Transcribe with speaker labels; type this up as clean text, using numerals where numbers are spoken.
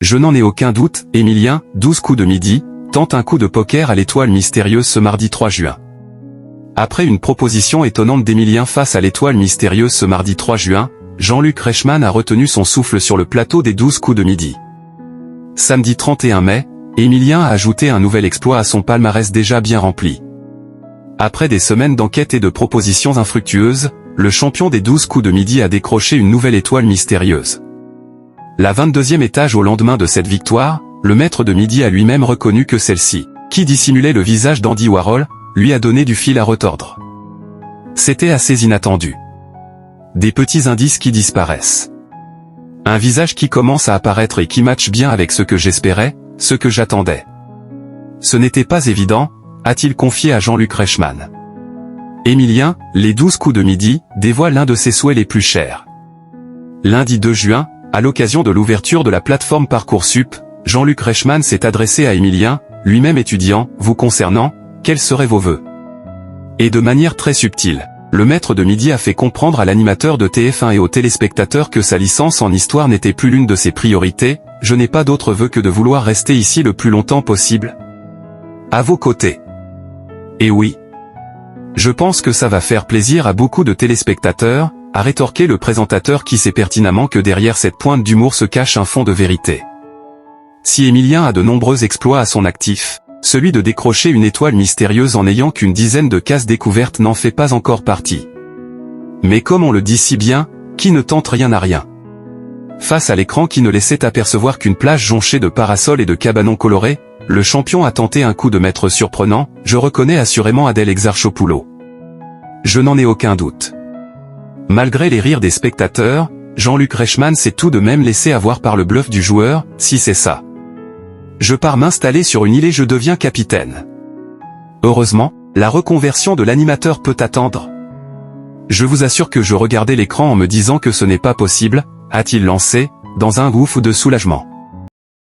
Speaker 1: Je n'en ai aucun doute, Émilien, 12 coups de midi, tente un coup de poker à l'étoile mystérieuse ce mardi 3 juin. Après une proposition étonnante d'Émilien face à l'étoile mystérieuse ce mardi 3 juin, Jean-Luc Reichmann a retenu son souffle sur le plateau des 12 coups de midi. Samedi 31 mai, Émilien a ajouté un nouvel exploit à son palmarès déjà bien rempli. Après des semaines d'enquêtes et de propositions infructueuses, le champion des 12 coups de midi a décroché une nouvelle étoile mystérieuse. La 22e étage au lendemain de cette victoire, le maître de midi a lui-même reconnu que celle-ci, qui dissimulait le visage d'Andy Warhol, lui a donné du fil à retordre. C'était assez inattendu. Des petits indices qui disparaissent. Un visage qui commence à apparaître et qui matche bien avec ce que j'espérais, ce que j'attendais. Ce n'était pas évident, a-t-il confié à Jean-Luc Reichmann. Émilien, les 12 coups de midi, dévoile l'un de ses souhaits les plus chers. Lundi 2 juin, à l'occasion de l'ouverture de la plateforme Parcoursup, Jean-Luc Reichmann s'est adressé à Émilien, lui-même étudiant, vous concernant, quels seraient vos vœux? Et de manière très subtile, le maître de midi a fait comprendre à l'animateur de TF1 et aux téléspectateurs que sa licence en histoire n'était plus l'une de ses priorités, je n'ai pas d'autre vœu que de vouloir rester ici le plus longtemps possible. À vos côtés. Et oui. Je pense que ça va faire plaisir à beaucoup de téléspectateurs, a rétorqué le présentateur qui sait pertinemment que derrière cette pointe d'humour se cache un fond de vérité. Si Émilien a de nombreux exploits à son actif, celui de décrocher une étoile mystérieuse en n'ayant qu'une dizaine de cases découvertes n'en fait pas encore partie. Mais comme on le dit si bien, qui ne tente rien n'a rien. Face à l'écran qui ne laissait apercevoir qu'une plage jonchée de parasols et de cabanons colorés, le champion a tenté un coup de maître surprenant, je reconnais assurément Adèle Exarchopoulos. Je n'en ai aucun doute. Malgré les rires des spectateurs, Jean-Luc Reichmann s'est tout de même laissé avoir par le bluff du joueur, si c'est ça. Je pars m'installer sur une île et je deviens capitaine. Heureusement, la reconversion de l'animateur peut attendre. Je vous assure que je regardais l'écran en me disant que ce n'est pas possible, a-t-il lancé, dans un ouf de soulagement.